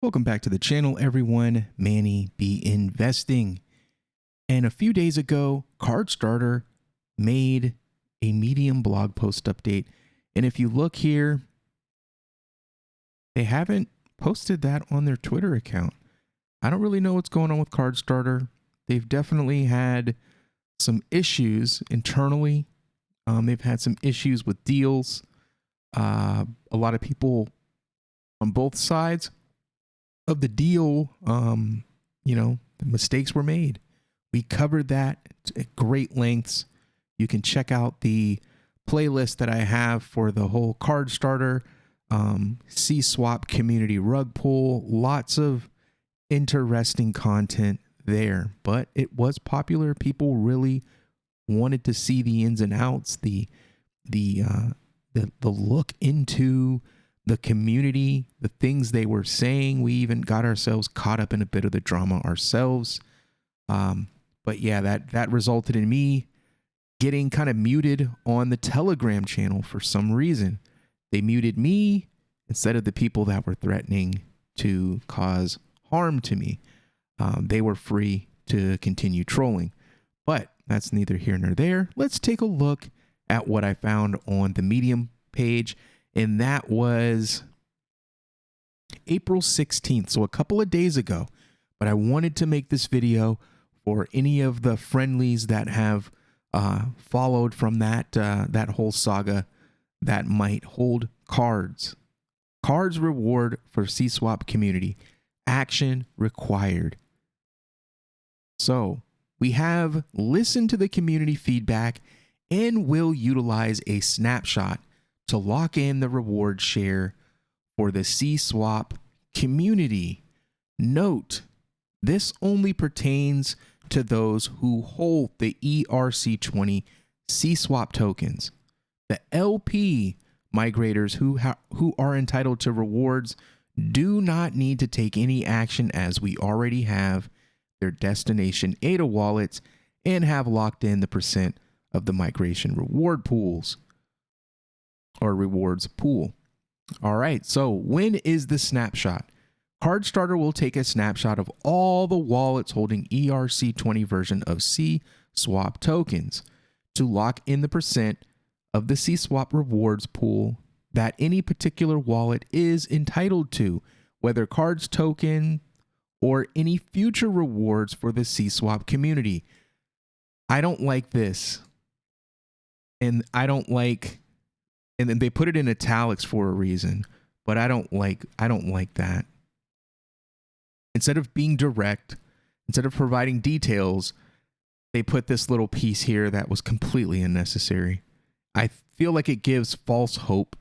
Welcome back to the channel, everyone. Manny B Investing. And a few days ago, CardStarter made a Medium blog post update. And if you look here, they haven't posted that on their Twitter account. I don't really know what's going on with CardStarter. They've definitely had some issues internally. They've had some issues with deals. A lot of people on both sides of the deal, the mistakes were made. We covered that at great lengths. You can check out the playlist that I have for the whole CardStarter CSWAP community rug pull. Lots of interesting content there, but it was popular. People really wanted to see the ins and outs, the look into the community, the things they were saying. We even got ourselves caught up in a bit of the drama ourselves. But yeah, that resulted in me getting kind of muted on the Telegram channel for some reason. They muted me instead of the people that were threatening to cause harm to me. They were free to continue trolling, but that's neither here nor there. Let's take a look at what I found on the Medium page. And that was April 16th, so a couple of days ago. But I wanted to make this video for any of the friendlies that have followed from that whole saga that might hold cards. Cards reward for CSWAP community. Action required. So we have listened to the community feedback and will utilize a snapshot to lock in the reward share for the CSWAP community. Note, this only pertains to those who hold the ERC20 CSWAP tokens. The LP migrators who are entitled to rewards do not need to take any action, as we already have their destination ADA wallets and have locked in the percent of the migration reward pools. Or rewards pool. All right, so when is the snapshot? CardStarter will take a snapshot of all the wallets holding ERC20 version of CSWAP tokens to lock in the percent of the CSWAP rewards pool that any particular wallet is entitled to, whether cards token or any future rewards for the CSWAP community. I don't like this. And I don't like, and then they put it in italics for a reason, but I don't like that. Instead of being direct, instead of providing details, they put this little piece here that was completely unnecessary. I feel like it gives false hope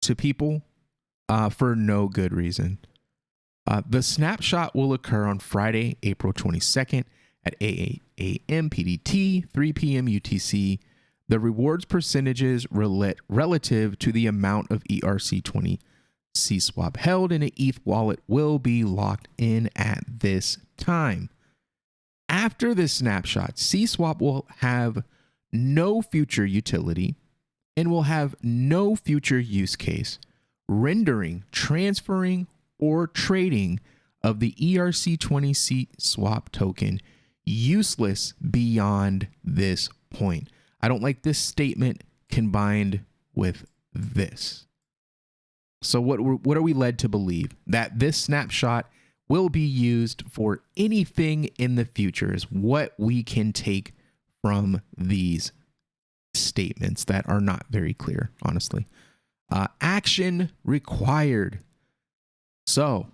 to people for no good reason. The snapshot will occur on Friday, April 22nd at 8 a.m. PDT, 3 p.m. UTC. The rewards percentages relative to the amount of ERC20 CSWAP held in an ETH wallet will be locked in at this time. After this snapshot, CSWAP will have no future utility and will have no future use case, rendering, transferring, or trading of the ERC20 CSWAP token useless beyond this point. I don't like this statement combined with this. So what are we led to believe? That this snapshot will be used for anything in the future is what we can take from these statements that are not very clear, honestly. Action required. So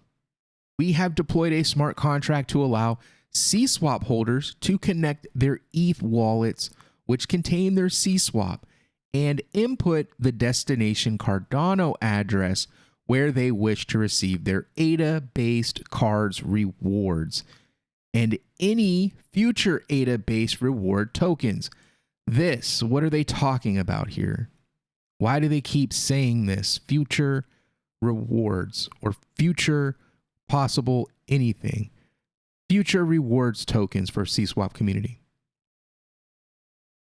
we have deployed a smart contract to allow CSWAP holders to connect their ETH wallets, which contain their CSWAP, and input the destination Cardano address where they wish to receive their ADA-based cards rewards and any future ADA-based reward tokens. What are they talking about here? Why do they keep saying this? Future rewards or future possible anything. Future rewards tokens for CSWAP community.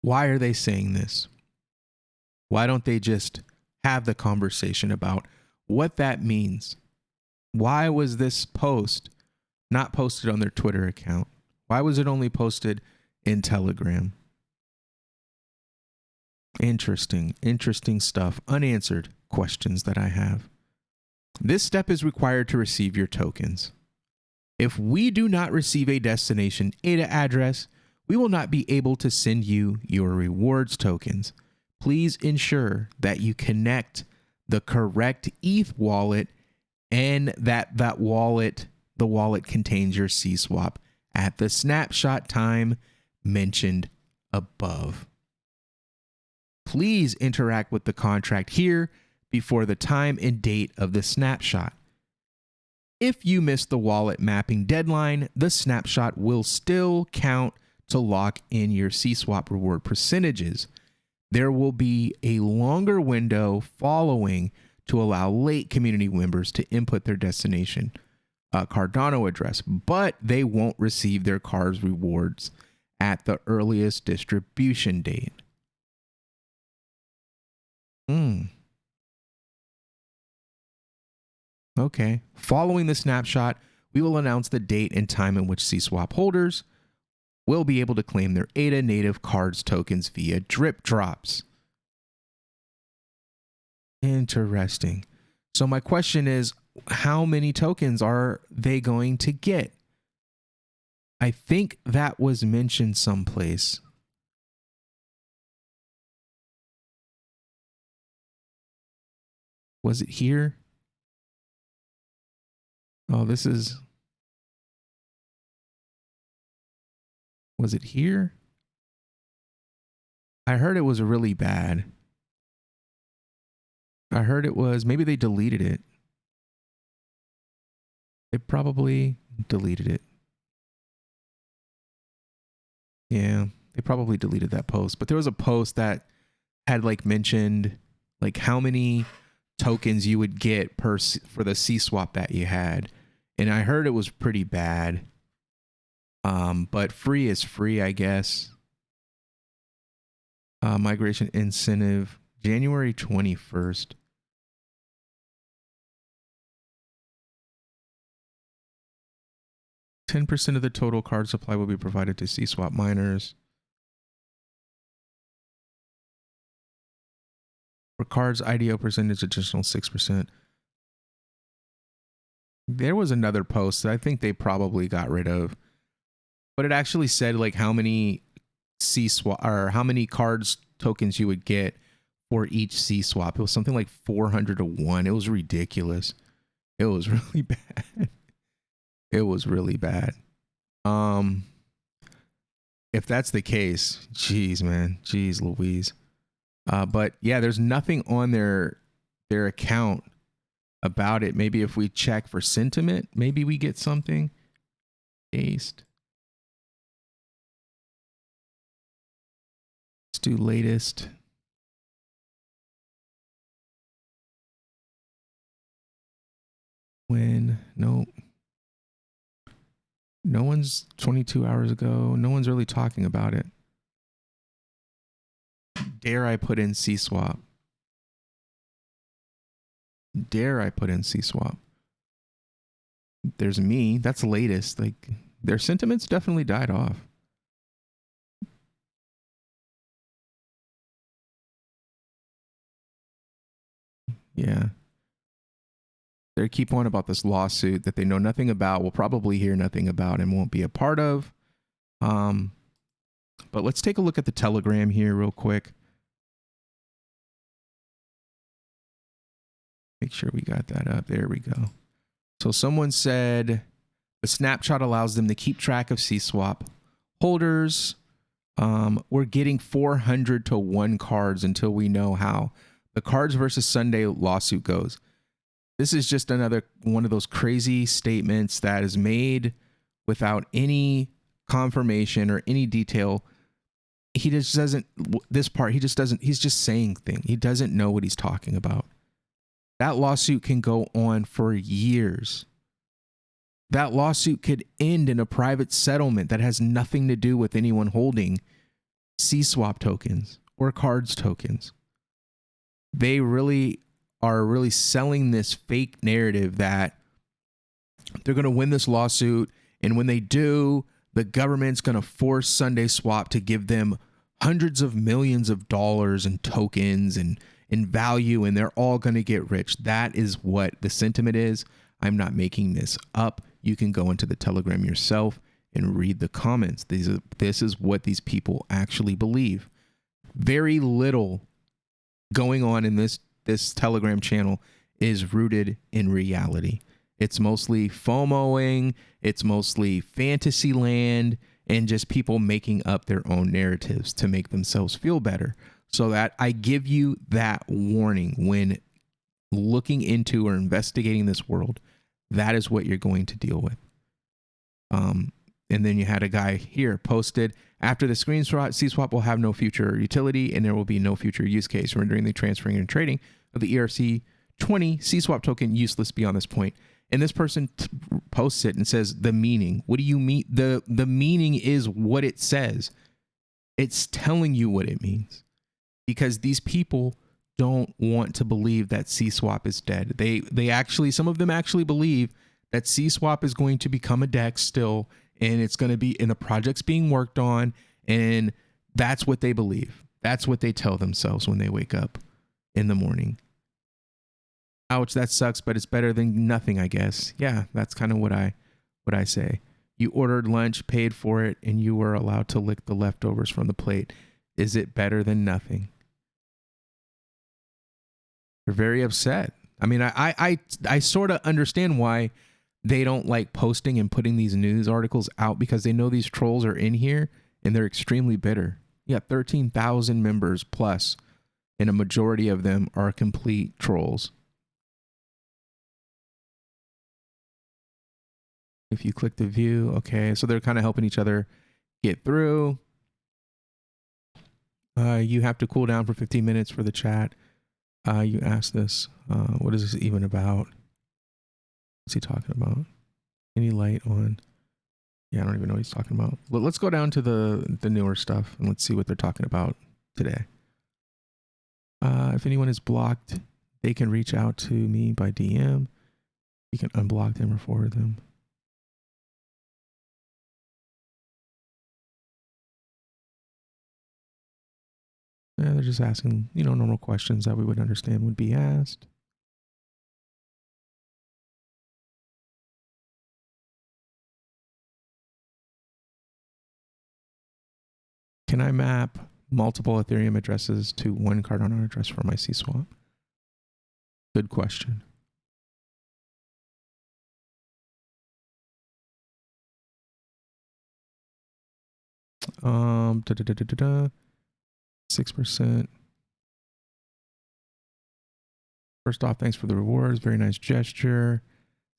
Why are they saying this? Why don't they just have the conversation about what that means? Why was this post not posted on their Twitter account? Why was it only posted in Telegram? Interesting stuff. Unanswered questions that I have. This step is required to receive your tokens. If we do not receive a destination ADA address, we will not be able to send you your rewards tokens. Please ensure that you connect the correct ETH wallet and that the wallet contains your CSWAP at the snapshot time mentioned above. Please interact with the contract here before the time and date of the snapshot. If you miss the wallet mapping deadline, the snapshot will still count to lock in your CSWAP reward percentages. There will be a longer window following to allow late community members to input their destination Cardano address, but they won't receive their card's rewards at the earliest distribution date. Okay. Following the snapshot, we will announce the date and time in which CSWAP holders will be able to claim their ADA native cards tokens via drip drops. Interesting. So my question is, how many tokens are they going to get? I think that was mentioned someplace. Was it here? Oh, was it here? I heard it was really bad. I heard it was, maybe they deleted it. They probably deleted it. Yeah, they probably deleted that post. But there was a post that had like mentioned like how many tokens you would get for the CSWAP that you had. And I heard it was pretty bad. But free is free, I guess. Migration incentive, January 21st. %10 of the total card supply will be provided to CSWAP miners. For cards, IDO percentage additional 6%. There was another post that I think they probably got rid of, but it actually said like how many CSWAP or how many cards tokens you would get for each CSWAP. It was something like 400 to 1. It was ridiculous. It was really bad. It was really bad. If that's the case, geez, man, geez, Louise. But yeah, there's nothing on their account about it. Maybe if we check for sentiment, maybe we get something. Paste. Let's do latest. When? Nope. No one's 22 hours ago. No one's really talking about it. Dare I put in CSWAP? Dare I put in CSWAP? There's me. That's latest. Like their sentiments definitely died off. Yeah. They keep on about this lawsuit that they know nothing about, will probably hear nothing about, and won't be a part of. But let's take a look at the Telegram here real quick. Make sure we got that up. There we go. So someone said the snapshot allows them to keep track of CSWAP holders. We're getting 400 to 1 cards until we know how the Cards versus Sunday lawsuit goes. This is just another one of those crazy statements that is made without any confirmation or any detail. He just doesn't, this part, he just doesn't, he's just saying things. He doesn't know what he's talking about. That lawsuit can go on for years. That lawsuit could end in a private settlement that has nothing to do with anyone holding CSWAP tokens or cards tokens. They really are selling this fake narrative that They're going to win this lawsuit. And when they do, the government's going to force Sunday Swap to give them hundreds of millions of dollars in tokens and in value, and they're all going to get rich. That is what the sentiment is. I'm not making this up. You can go into the Telegram yourself and read the comments. This is what these people actually believe. Very little going on in this Telegram channel is rooted in reality. It's mostly FOMOing, it's mostly fantasy land, and just people making up their own narratives to make themselves feel better. So that I give you that warning when looking into or investigating this world, that is what you're going to deal with. And then you had a guy here posted, after the screenshot, CSWAP will have no future utility and there will be no future use case, rendering the transferring and trading of the ERC20 CSWAP token useless beyond this point. And this person posts it and says, the meaning. What do you mean? The meaning is what it says. It's telling you what it means. Because these people don't want to believe that CSWAP is dead. They actually, some of them actually believe that CSWAP is going to become a DEX still, and it's going to be in the projects being worked on, and that's what they believe. That's what they tell themselves when they wake up in the morning. Ouch, that sucks, but it's better than nothing, I guess. Yeah, that's kind of what I say. You ordered lunch, paid for it, and you were allowed to lick the leftovers from the plate. Is it better than nothing? They're very upset. I mean, I sort of understand why they don't like posting and putting these news articles out, because they know these trolls are in here and they're extremely bitter. You got 13,000 members plus, and a majority of them are complete trolls. If you click the view, okay, so they're kind of helping each other get through. You have to cool down for 15 minutes for the chat. You asked this. What is this even about? What's he talking about? Any light on? Yeah, I don't even know what he's talking about. Let's go down to the newer stuff and let's see what they're talking about today. If anyone is blocked, they can reach out to me by DM. You can unblock them or forward them. Yeah, they're just asking, normal questions that we would understand would be asked. Can I map multiple Ethereum addresses to one Cardano address for my CSWAP? Good question. Um, 6%. First off, thanks for the rewards. Very nice gesture.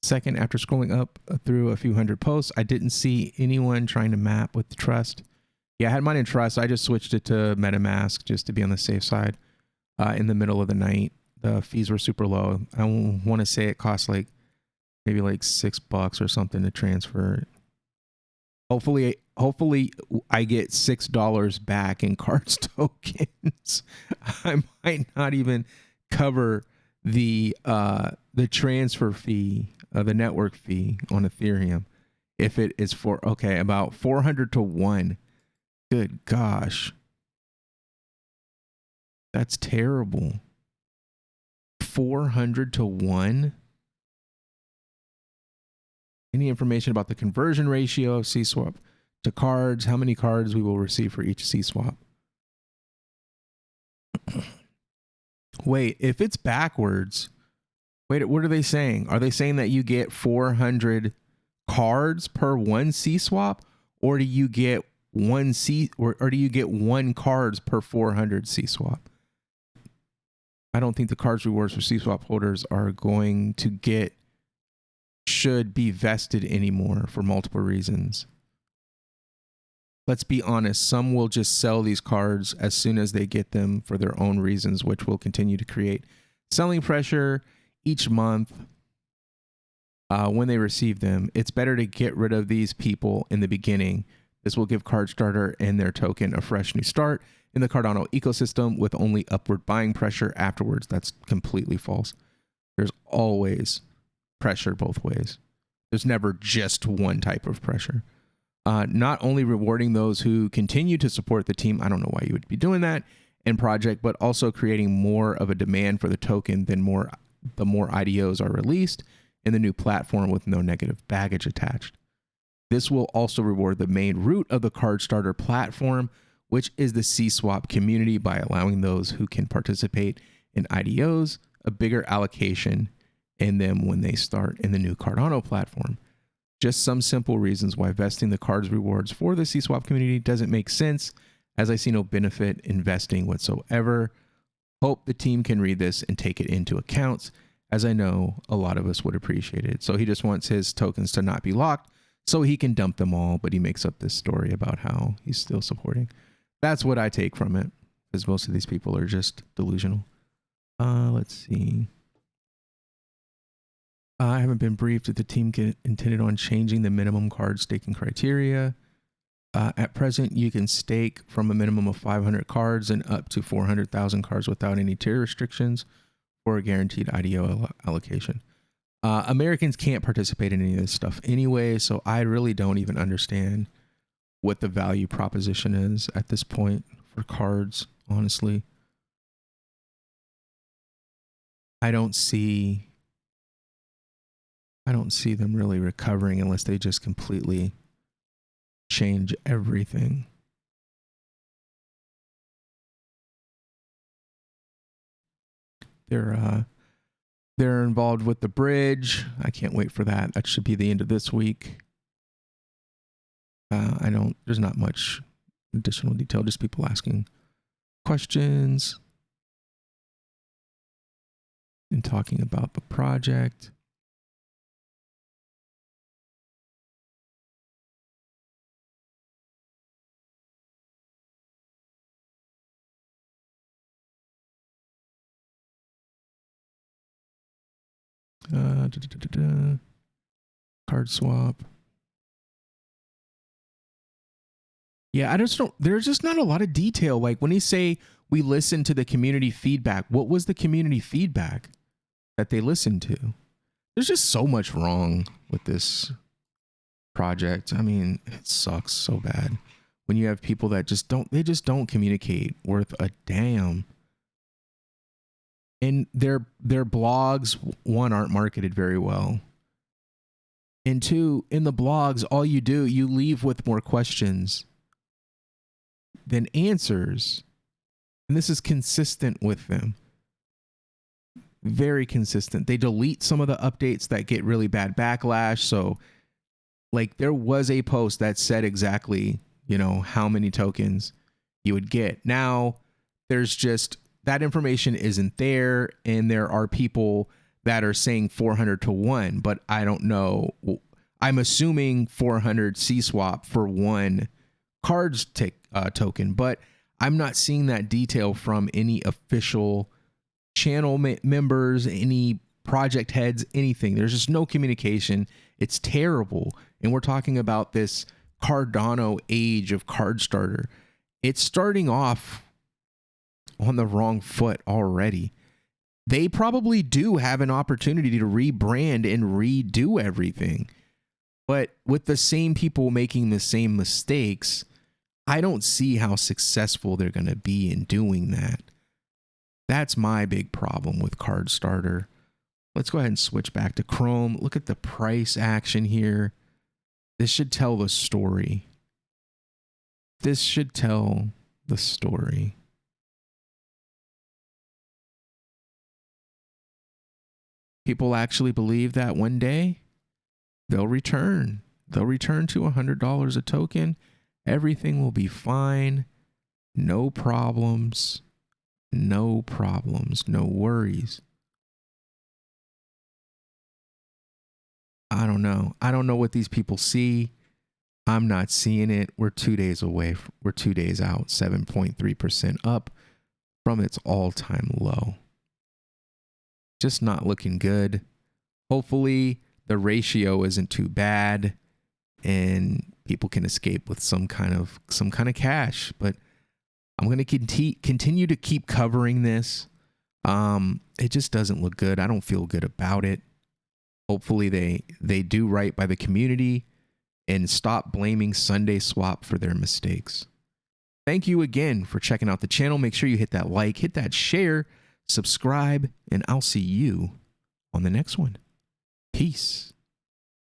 Second, after scrolling up through a few hundred posts, I didn't see anyone trying to map with Trust. Yeah, I had mine in Trust. I just switched it to MetaMask just to be on the safe side. In the middle of the night, the fees were super low. I want to say it cost maybe $6 or something to transfer it. Hopefully I get $6 back in cards tokens. I might not even cover the transfer fee, the network fee on Ethereum, if it is about 400 to 1. Good gosh, that's terrible. 400 to 1. Any information about the conversion ratio of CSWAP to cards, how many cards we will receive for each CSWAP? Wait, if it's backwards, wait, what are they saying? Are they saying that you get 400 cards per one CSWAP, or do you get or do you get 1 cards per 400 CSWAP? I don't think the cards rewards for CSWAP holders are going to should be vested anymore for multiple reasons. Let's be honest, some will just sell these cards as soon as they get them for their own reasons, which will continue to create selling pressure each month when they receive them. It's better to get rid of these people in the beginning. This will give CardStarter and their token a fresh new start in the Cardano ecosystem with only upward buying pressure afterwards. That's completely false. There's always pressure both ways. There's never just one type of pressure. Not only rewarding those who continue to support the team, I don't know why you would be doing that in project, but also creating more of a demand for the token the more IDOs are released in the new platform with no negative baggage attached. This will also reward the main root of the card starter platform, which is the CSWAP community, by allowing those who can participate in IDOs a bigger allocation in them when they start in the new Cardano platform. Just some simple reasons why vesting the cards rewards for the CSWAP community doesn't make sense, as I see no benefit in vesting whatsoever. Hope the team can read this and take it into account, as I know a lot of us would appreciate it. So he just wants his tokens to not be locked so he can dump them all, but he makes up this story about how he's still supporting. That's what I take from it, because most of these people are just delusional. Let's see. I haven't been briefed if the team intended on changing the minimum card staking criteria. At present, you can stake from a minimum of 500 cards and up to 400,000 cards without any tier restrictions for a guaranteed IDO allocation. Americans can't participate in any of this stuff anyway, so I really don't even understand what the value proposition is at this point for cards, honestly. I don't see them really recovering unless they just completely change everything. They're involved with the bridge. I can't wait for that. That should be the end of this week. There's not much additional detail, just people asking questions and talking about the project. Card swap. Yeah, I just don't. There's just not a lot of detail. Like when they say we listen to the community feedback, what was the community feedback that they listened to? There's just so much wrong with this project. I mean, it sucks so bad when you have people that just don't communicate worth a damn. And their blogs, one, aren't marketed very well. And two, in the blogs, all you do, you leave with more questions than answers. And this is consistent with them. Very consistent. They delete some of the updates that get really bad backlash. So like there was a post that said exactly, how many tokens you would get. Now there's just that information isn't there, and there are people that are saying 400 to 1, but I don't know. I'm assuming 400 CSWAP for one cards token, but I'm not seeing that detail from any official channel members, any project heads, anything. There's just no communication. It's terrible. And we're talking about this Cardano age of card starter. It's starting off on the wrong foot already. They probably do have an opportunity to rebrand and redo everything. But with the same people making the same mistakes, I don't see how successful they're going to be in doing that. That's my big problem with Card Starter. Let's go ahead and switch back to Chrome. Look at the price action here. This should tell the story. This should tell the story. People actually believe that one day they'll return. They'll return to $100 a token. Everything will be fine. No problems. No problems. No worries. I don't know. I don't know what these people see. I'm not seeing it. We're 2 days away. We're 2 days out. 7.3% up from its all-time low. Just not looking good. Hopefully the ratio isn't too bad and people can escape with some kind of cash, but I'm going to continue to keep covering this. It just doesn't look good. I don't feel good about it. Hopefully they do right by the community and stop blaming Sunday Swap for their mistakes. Thank you again for checking out the channel. Make sure you hit that like, hit that share, subscribe, and I'll see you on the next one. Peace.